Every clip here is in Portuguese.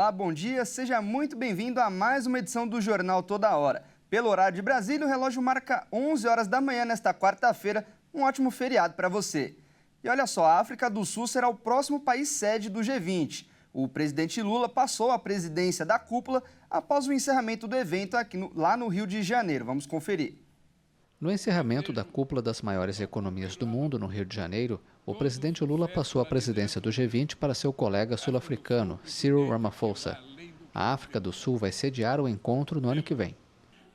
Olá, bom dia, seja muito bem-vindo a mais uma edição do Jornal Toda Hora. Pelo horário de Brasília, o relógio marca 11 horas da manhã nesta quarta-feira, um ótimo feriado para você. E olha só, a África do Sul será o próximo país sede do G20. O presidente Lula passou a presidência da cúpula após o encerramento do evento lá no Rio de Janeiro. Vamos conferir. No encerramento da cúpula das maiores economias do mundo, no Rio de Janeiro, o presidente Lula passou a presidência do G20 para seu colega sul-africano, Cyril Ramaphosa. A África do Sul vai sediar o encontro no ano que vem.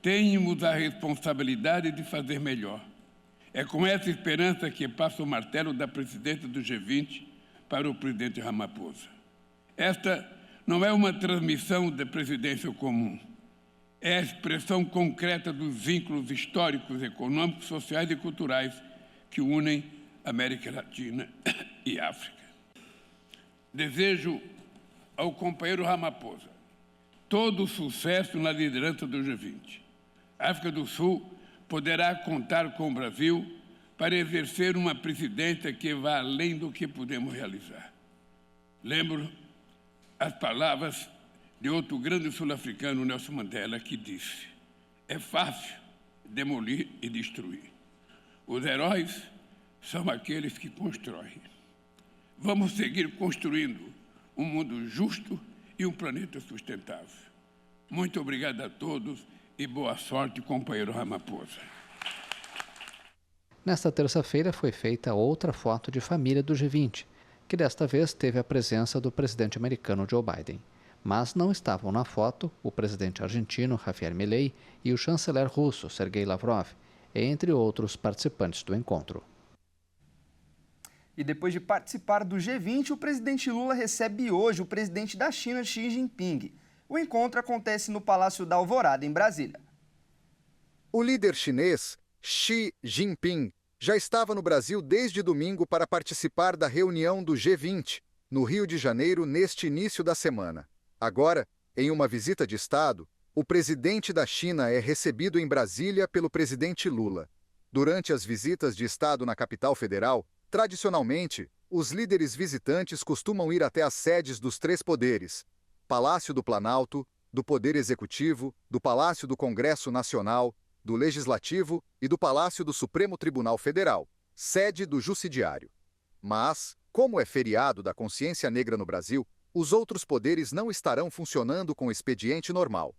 Temos a responsabilidade de fazer melhor. É com essa esperança que passa o martelo da presidência do G20 para o presidente Ramaphosa. Esta não é uma transmissão da presidência comum. É a expressão concreta dos vínculos históricos, econômicos, sociais e culturais que unem América Latina e África. Desejo ao companheiro Ramaphosa todo o sucesso na liderança do G20. A África do Sul poderá contar com o Brasil para exercer uma presidência que vá além do que podemos realizar. Lembro as palavras de outro grande sul-africano, Nelson Mandela, que disse: é fácil demolir e destruir. Os heróis são aqueles que constroem. Vamos seguir construindo um mundo justo e um planeta sustentável. Muito obrigado a todos e boa sorte, companheiro Ramaphosa. Nesta terça-feira foi feita outra foto de família do G20, que desta vez teve a presença do presidente americano Joe Biden. Mas não estavam na foto o presidente argentino Javier Milei e o chanceler russo Sergei Lavrov, entre outros participantes do encontro. E depois de participar do G20, o presidente Lula recebe hoje o presidente da China, Xi Jinping. O encontro acontece no Palácio da Alvorada, em Brasília. O líder chinês, Xi Jinping, já estava no Brasil desde domingo para participar da reunião do G20, no Rio de Janeiro, neste início da semana. Agora, em uma visita de Estado, o presidente da China é recebido em Brasília pelo presidente Lula. Durante as visitas de Estado na capital federal, tradicionalmente, os líderes visitantes costumam ir até as sedes dos três poderes: Palácio do Planalto, do Poder Executivo, do Palácio do Congresso Nacional, do Legislativo e do Palácio do Supremo Tribunal Federal, sede do Judiciário. Mas, como é feriado da consciência negra no Brasil, os outros poderes não estarão funcionando com o expediente normal.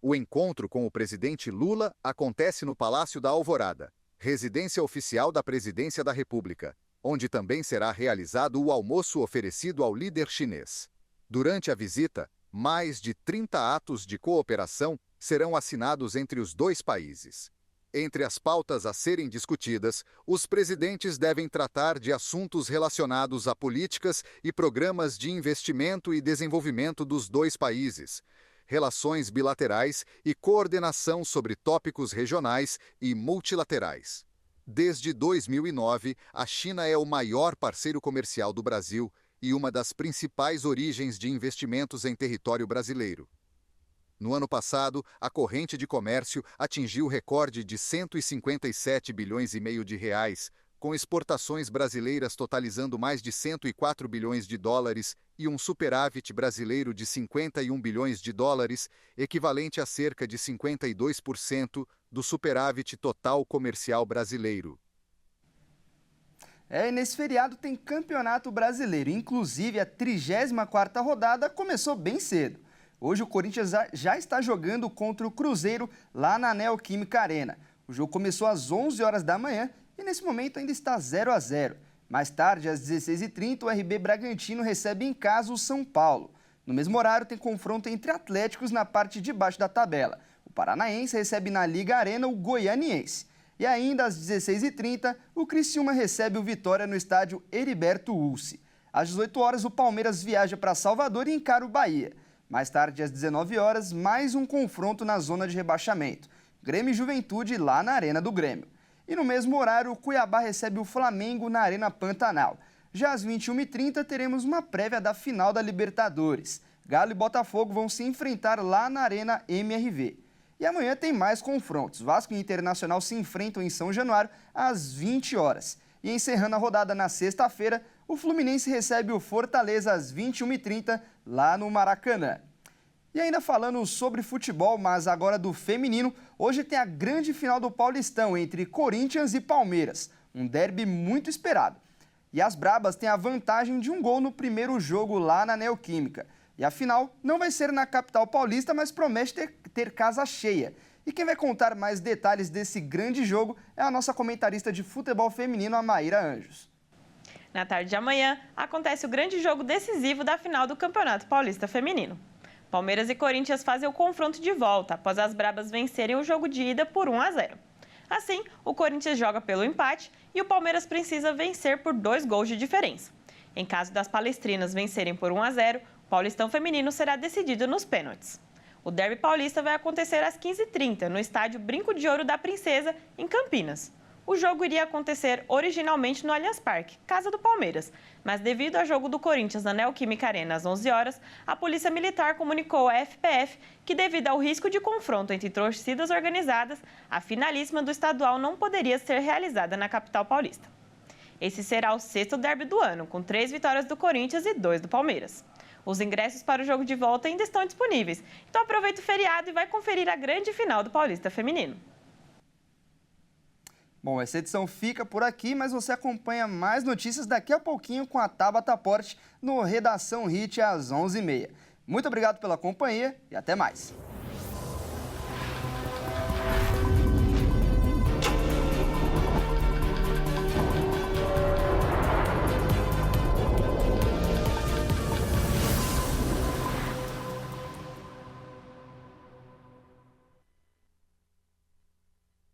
O encontro com o presidente Lula acontece no Palácio da Alvorada, residência oficial da Presidência da República, onde também será realizado o almoço oferecido ao líder chinês. Durante a visita, mais de 30 atos de cooperação serão assinados entre os dois países. Entre as pautas a serem discutidas, os presidentes devem tratar de assuntos relacionados a políticas e programas de investimento e desenvolvimento dos dois países, relações bilaterais e coordenação sobre tópicos regionais e multilaterais. Desde 2009, a China é o maior parceiro comercial do Brasil e uma das principais origens de investimentos em território brasileiro. No ano passado, a corrente de comércio atingiu o recorde de 157 bilhões e meio de reais, com exportações brasileiras totalizando mais de 104 bilhões de dólares e um superávit brasileiro de 51 bilhões de dólares, equivalente a cerca de 52% do superávit total comercial brasileiro. E nesse feriado tem Campeonato Brasileiro, inclusive a 34ª rodada começou bem cedo. Hoje o Corinthians já está jogando contra o Cruzeiro lá na Neoquímica Arena. O jogo começou às 11 horas da manhã e nesse momento ainda está 0-0. Mais tarde, às 16h30, o RB Bragantino recebe em casa o São Paulo. No mesmo horário tem confronto entre Atléticos na parte de baixo da tabela. O Paranaense recebe na Liga Arena o Goianiense. E ainda às 16h30, o Criciúma recebe o Vitória no estádio Heriberto Ulce. Às 18 horas, o Palmeiras viaja para Salvador e encara o Bahia. Mais tarde, às 19 horas, mais um confronto na zona de rebaixamento. Grêmio e Juventude lá na Arena do Grêmio. E no mesmo horário, o Cuiabá recebe o Flamengo na Arena Pantanal. Já às 21h30, teremos uma prévia da final da Libertadores. Galo e Botafogo vão se enfrentar lá na Arena MRV. E amanhã tem mais confrontos. Vasco e Internacional se enfrentam em São Januário às 20 horas. E encerrando a rodada na sexta-feira, o Fluminense recebe o Fortaleza às 21h30 lá no Maracanã. E ainda falando sobre futebol, mas agora do feminino, hoje tem a grande final do Paulistão entre Corinthians e Palmeiras, um derby muito esperado. E as Brabas têm a vantagem de um gol no primeiro jogo lá na Neoquímica. E a final não vai ser na capital paulista, mas promete ter casa cheia. E quem vai contar mais detalhes desse grande jogo é a nossa comentarista de futebol feminino, a Maíra Anjos. Na tarde de amanhã, acontece o grande jogo decisivo da final do Campeonato Paulista Feminino. Palmeiras e Corinthians fazem o confronto de volta após as Brabas vencerem o jogo de ida por 1-0. Assim, o Corinthians joga pelo empate e o Palmeiras precisa vencer por 2 gols de diferença. Em caso das palestrinas vencerem por 1-0, o Paulistão Feminino será decidido nos pênaltis. O derby paulista vai acontecer às 15h30 no estádio Brinco de Ouro da Princesa, em Campinas. O jogo iria acontecer originalmente no Allianz Parque, casa do Palmeiras, mas devido ao jogo do Corinthians na Neoquímica Arena às 11 horas, a Polícia Militar comunicou à FPF que, devido ao risco de confronto entre torcidas organizadas, a finalíssima do estadual não poderia ser realizada na capital paulista. Esse será o 6º derby do ano, com 3 vitórias do Corinthians e 2 do Palmeiras. Os ingressos para o jogo de volta ainda estão disponíveis, então aproveita o feriado e vai conferir a grande final do Paulista Feminino. Bom, essa edição fica por aqui, mas você acompanha mais notícias daqui a pouquinho com a Tabata Porte no Redação Hit às 11h30. Muito obrigado pela companhia e até mais.